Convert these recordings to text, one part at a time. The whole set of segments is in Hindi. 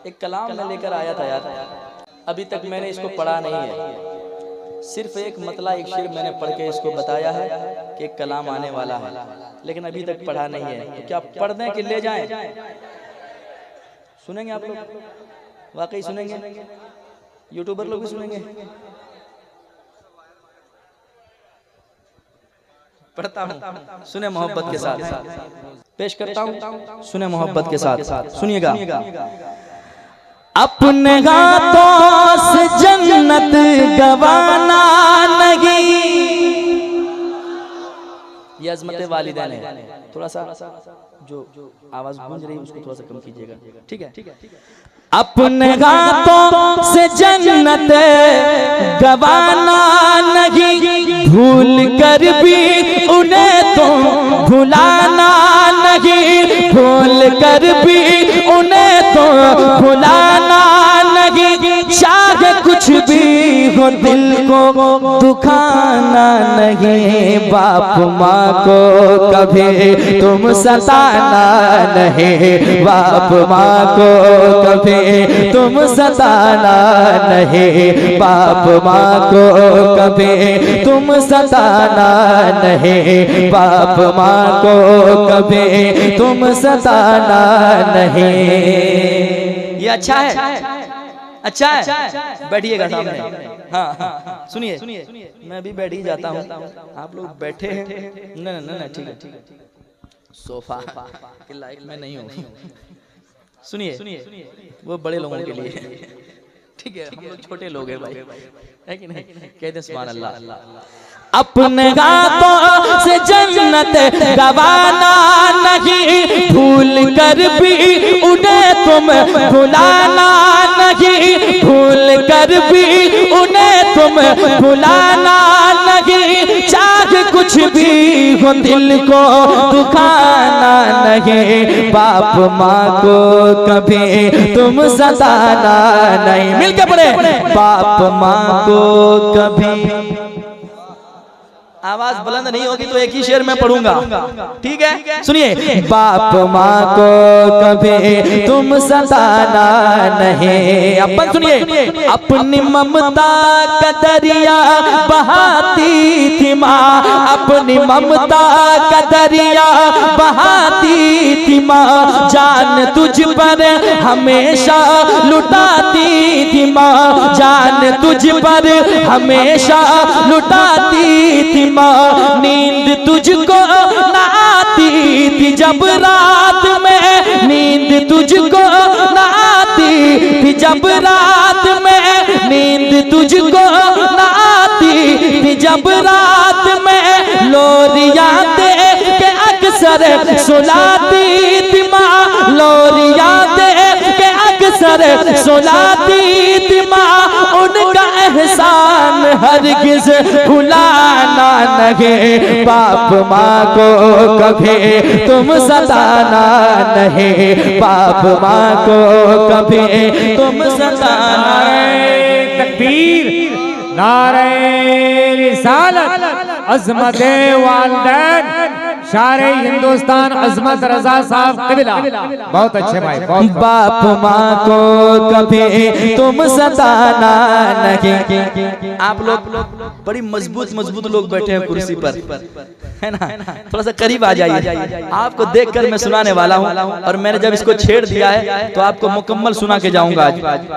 एक कलाम में लेकर आया था यार, अभी तक मैंने इसको पढ़ा नहीं है। सिर्फ एक मतला एक शेर मैंने पढ़ के इसको बताया है कि एक कलाम आने वाला है, लेकिन अभी तक पढ़ा नहीं है। तो क्या पढ़ दें कि ले जाएं? सुनेंगे आप लोग? वाकई सुनेंगे? यूट्यूबर लोग भी सुनेंगे? पढ़ता हूँ, सुने मोहब्बत के साथ पेश करता हूँ, सुने मोहब्बत के साथ। सुनिएगा। अपने हाथों से जन्नत गवाना नहीं, ये अजमत वालिदैन है। थोड़ा सा जो आवाज गूंज रही है उसको थोड़ा सा कम कीजिएगा, ठीक है? अपने हाथों से जन्नत गवाना नहीं, भूल कर भी उन्हें तो भुलाना नहीं, भूल कर भी उन्हें तो भुलाना नहीं, चाहे कुछ भी हो दिल को दुखाना नहीं, बाप माँ को कभी तुम सताना नहीं, बाप माँ को कभी तुम सताना नहीं, बाप माँ को कभी तुम सताना नहीं, बाप माँ को कभी तुम सताना नहीं। ये अच्छा है, अच्छा है, बैठिएगा सामने। हाँ, सुनिए, मैं भी बैठ ही जाता हूँ, आप लोग बैठे हैं? नहीं, ठीक है, सोफा के लायक मैं नहीं हूँ। सुनिए, वो बड़े लोगों के लिए, ठीक है? हम लोग छोटे लोग हैं भाई, है कि नहीं? कहते सुभान अल्लाह। अपने हाथों से जन्नत गवाना नहीं, भूल कर भी उन्हें तुम भुलाना नहीं, भूल कर भी उन्हें तुम भुलाना नहीं, चाहे कुछ भी हो दिल को दुखाना नहीं, बाप माँ को कभी तुम सताना नहीं। मिलके पढ़े, बाप माँ को कभी। आवाज बुलंद नहीं होगी तो एक ही शेर में पढ़ूंगा, ठीक है? सुनिए। बाप माँ को कभी तुम सताना नहीं। अपन सुनिए। अपनी ममता का दरिया बहाती थी माँ, अपनी ममता का दरिया बहाती थी माँ, जान तुझ पर हमेशा लुटाती थी माँ, जान तुझ पर हमेशा लुटाती थी माँ, नींद तुझको न आती थी जब रात में, नींद तुझको न आती थी जब रात में, नींद तुझको न आती थी जब रात में, लोरियां दे के अक्सर सुलाती थी माँ, लोरियां दे के अक्सर सुलाती थी माँ, उनका एहसान हरगिज भुलाना नहीं, बाप माँ को कभी तुम सताना नहीं, बाप माँ को कभी तुम सताना। तकबीर, नारे रिसालत, अज़मत वालिदैन, शारे हिंदुस्तान अज़मत रजा साहब क़िबला। बहुत अच्छे भाई, बहुत। बाप माँ को कभी तुम सताना नहीं। आप लोग बड़ी मजबूत लोग बैठे हैं कुर्सी पर, है ना? थोड़ा सा करीब आ जाइए। आपको देखकर मैं सुनाने वाला हूँ, और मैंने जब इसको छेड़ दिया है तो आपको मुकम्मल सुना के जाऊंगा।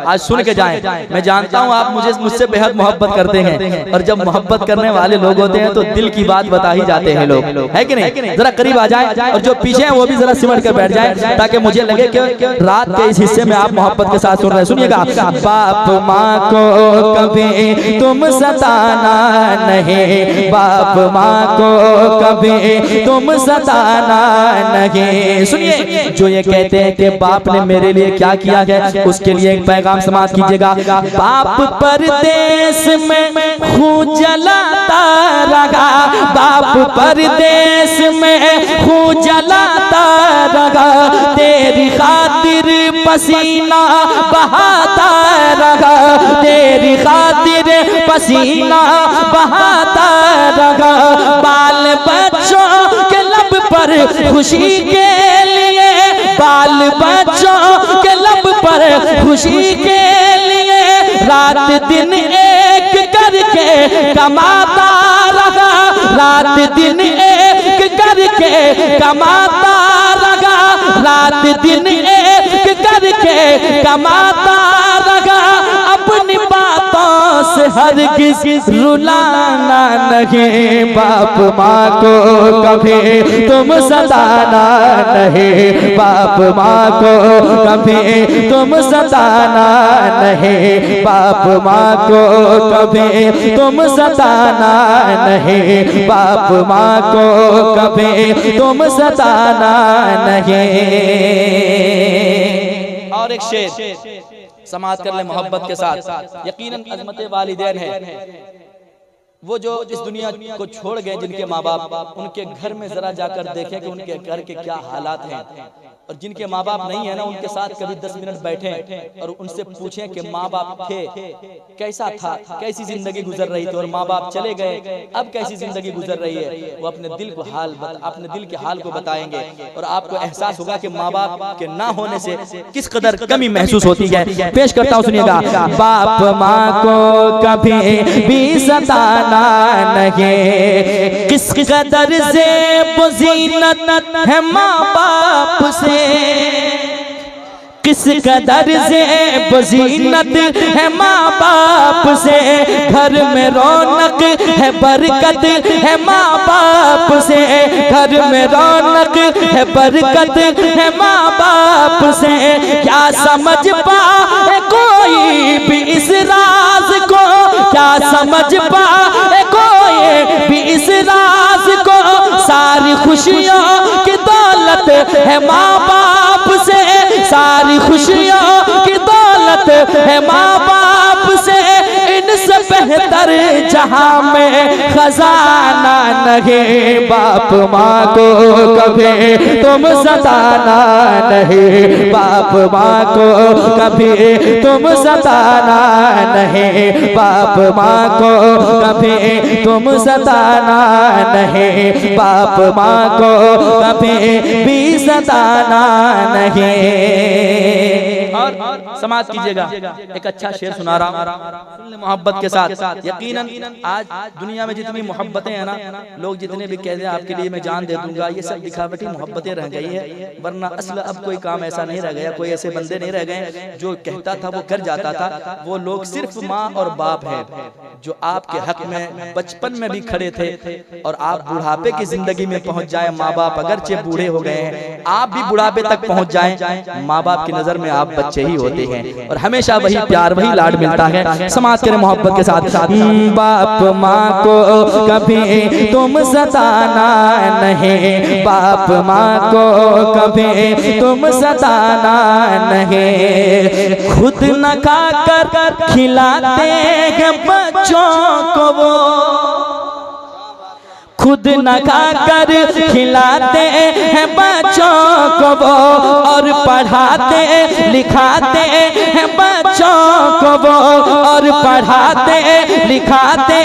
आज सुन के जाएं। मैं जानता हूँ आप मुझसे बेहद मोहब्बत करते हैं, और जब मोहब्बत करने वाले लोग होते हैं तो दिल की बात बता ही जाते हैं लोग, है कि नहीं? जरा करीब आ जाए, और जो पीछे हैं वो भी जरा सिमट कर बैठ जाए, ताकि मुझे लगे कि रात के इस हिस्से में आप मोहब्बत के साथ सुन रहे हैं। सुनिएगा। बाप माँ को कभी तुम सताना नहीं, बाप माँ को कभी तुम सताना नहीं। सुनिए, जो ये कहते हैं कि बाप ने मेरे लिए क्या किया है, उसके लिए एक पैगाम समाप्त कीजिएगा। बाप परदेश में खून जलाता रहा, बाप परदेश में खून जलाता रहा, तेरी खातिर पसीना बहाता रहा, तेरी खातिर पसीना बहाता रहा, बाल बच्चों के लब पर खुशी के लिए, बाल बच्चों के लब पर खुशी के लिए रात दिन एक करके कमाता रहा, रात दिन एक करके कमाता रहा, रात दिन एक करके कमाता रहा। अपनी बातों से हरगिज़ रुलाना नहीं, बाप माँ को कभी तुम सताना नहीं, बाप माँ को कभी तुम सताना नहीं, बाप माँ को कभी तुम सताना नहीं, बाप माँ को कभी तुम सताना नहीं। और एक शेर समाज कर ले मोहब्बत के साथ। यकीनन अज़मत वालिदैन है वो जो इस दुनिया को छोड़ गए, जिनके माँ बाप, उनके घर में जरा जाकर देखें कि उनके घर के क्या हालात हैं। और जिनके माँ बाप नहीं है ना, उनके साथ कभी 10 मिनट बैठें और उनसे पूछें कि माँ बाप थे, कैसा था, कैसी जिंदगी गुजर रही थी, और माँ बाप चले गए, अब कैसी जिंदगी गुजर रही है। वो अपने दिल को अपने दिल के हाल को बताएंगे और आपको एहसास होगा कि माँ बाप के ना होने से किस कदर कमी महसूस होती है। पेश करता हूँ, सुनिएगा। बाप माँ को कभी भी सताना नहीं, किस कदर से ज़ीनत है माँ बाप से, किस कदर से ज़ीनत है माँ बाप से, घर में रौनक है बरकत है माँ बाप से, घर में रौनक है बरकत है माँ बाप से। क्या समझ पाए कोई भी इस राज को, क्या समझ पाए कोई भी इस राज को, सारी खुशियों की दौलत है माँ बाप से, सारी खुशियों की दौलत है माँ बाप से। इनसे बेहतर जहां में खजाना नहीं, बाप माँ को कभी तुम सताना नहीं, बाप माँ को कभी तुम सताना नहीं, बाप माँ को कभी तुम सताना नहीं, बाप माँ को कभी भी सताना नहीं। और समाज कीजिएगा, एक अच्छा शेर सुना रहा हूं मोहब्बत के साथ। यकीनन आज दुनिया में जितनी मोहब्बतें हैं ना, लोग जितने भी कहते हैं आपके लिए मैं जान दे दूंगा, ये सब दिखावटी मोहब्बतें रह गई है, वरना असल अब कोई काम ऐसा नहीं रह गया, कोई ऐसे बंदे नहीं रह गए जो कहता था वो कर जाता था। वो लोग सिर्फ माँ और बाप है जो आपके हक में बचपन में भी खड़े थे, और आप बुढ़ापे की जिंदगी में पहुंच जाए, माँ बाप अगरचे बूढ़े हो गए हैं, आप भी बुढ़ापे तक पहुंच जाएं, माँ बाप की नजर में आप बच्चे ही होते हैं, और हमेशा वही प्यार वही लाड मिलता है। समाज के मोहब्बत के साथ साथ बाप माँ को कभी तुम सताना नहीं, बाप माँ को कभी तुम सताना नहीं। खुद न खाकर खिलाते हैं बच्चों को वो, खुद न खाकर खिलाते हैं बच्चों को वो, और पढ़ाते लिखाते हैं बच्चों को वो, और पढ़ाते लिखाते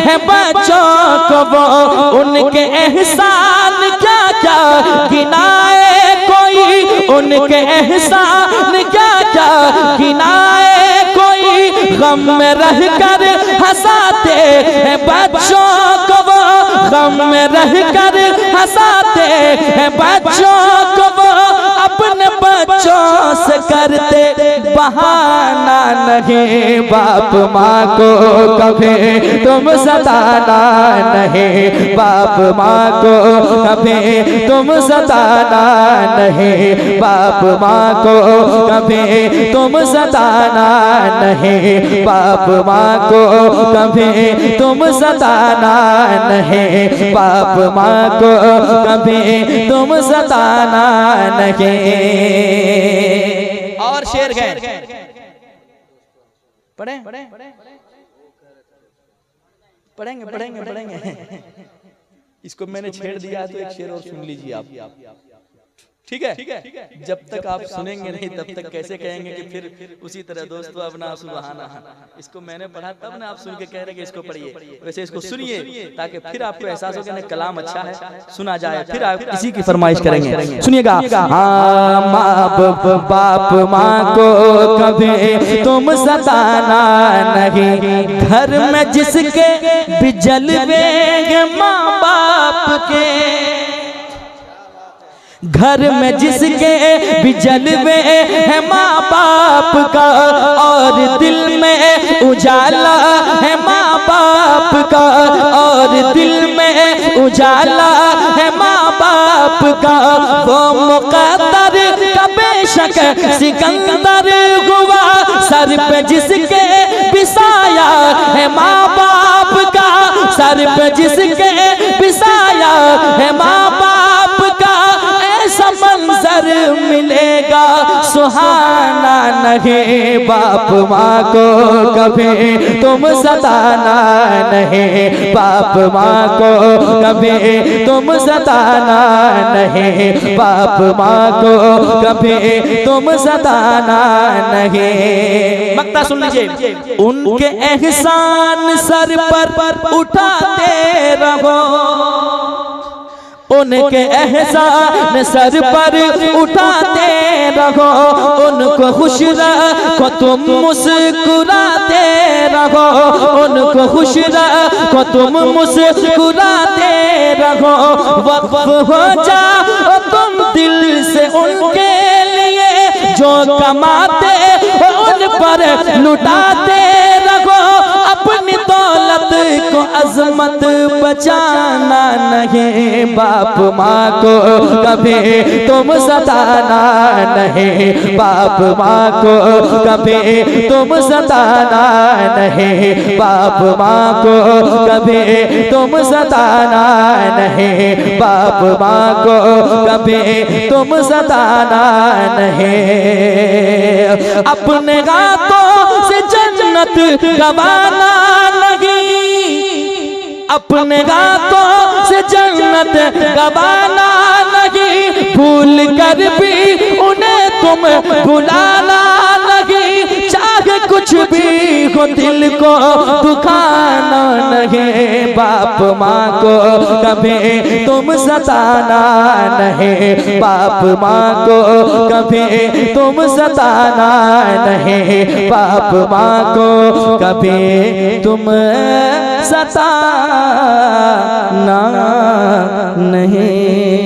हैं बच्चों को वो। उनके एहसान क्या क्या गिनाए कोई, उनके एहसान क्या क्या गिनाए कोई, गम में रहकर हंसाते हैं बच्चों को वो, गम में रहकर हंसाते हैं बच्चों को वो। अपने बच्चों से करते बहाना नहीं, बाप माँ को कभी तुम सताना नहीं, बाप माँ को कभी तुम सताना नहीं, बाप माँ को कभी तुम सताना नहीं, बाप माँ को कभी तुम सताना नहीं, बाप माँ को कभी तुम सताना नहीं। और शेर है, पढ़ें पढ़ेंगे पढ़ेंगे पढ़ेंगे। इसको मैंने छेड़ दिया तो एक शेर और सुन लीजिए आप। ठीक है, जब तक आप सुनेंगे नहीं तब तक कैसे कहेंगे कि फिर उसी तरह दोस्तों अपना सुबहाना। इसको मैंने पढ़ा तब ना आप सुन के कह रहे कि इसको पढ़िए, वैसे इसको सुनिए ताकि फिर आपको एहसास हो कि कलाम अच्छा है, सुना जाए, फिर आप इसी की फरमाइश करेंगे। सुनिएगा। हाँ, बाप माँ को कभी तुम सताना नहीं, घर में जिसके भी जलवे माँ बाप के, घर में जिसके भी जलवे है माँ बाप का, और दिल में उजाला है माँ बाप का, और दिल में उजाला है माँ बाप का। वो मुक़द्दर का बेशक सिकंदर हुआ, सर पे जिसके बिसाया है माँ बाप का, सर पे जिसके बिसाया है माँ बाप का। ऐसा मंजर मिलेगा सुहाना नहीं, बाप माँ को कभी तुम सताना नहीं, बाप माँ को कभी तुम सताना नहीं, बाप माँ को कभी तुम सताना नहीं। मक्ता सुन लीजिए। उनके एहसान सर पर उठाते रहो, उनके एहसान सर पर उठाते रहो, उनको खुश रखो तुम मुस्कुराते रहो, उनको खुश रखो तुम मुस्कुराते रहो। वक्फ हो जाओ तुम दिल से उनके लिए, जो कमाते उन पर लुटाते रहो। अपनी दौलत को अजमत बचाना नहीं, बाप माँ को कभी तुम सताना नहीं, बाप माँ को कभी तुम सताना नहीं, बाप माँ को कभी तुम सताना नहीं, बाप माँ को कभी तुम सताना नहीं। अपने हाथों से जन्नत गवाना नहीं, अपने हाथों से जन्नत गवाना नहीं, भूल कर भी उन्हें तुम भुलाना नहीं। चाहे कुछ भी हो दिल को दुखाना नहीं, बाप माँ को कभी तुम सताना नहीं, बाप माँ को कभी तुम सताना नहीं, बाप माँ को कभी तुम सताना नहीं।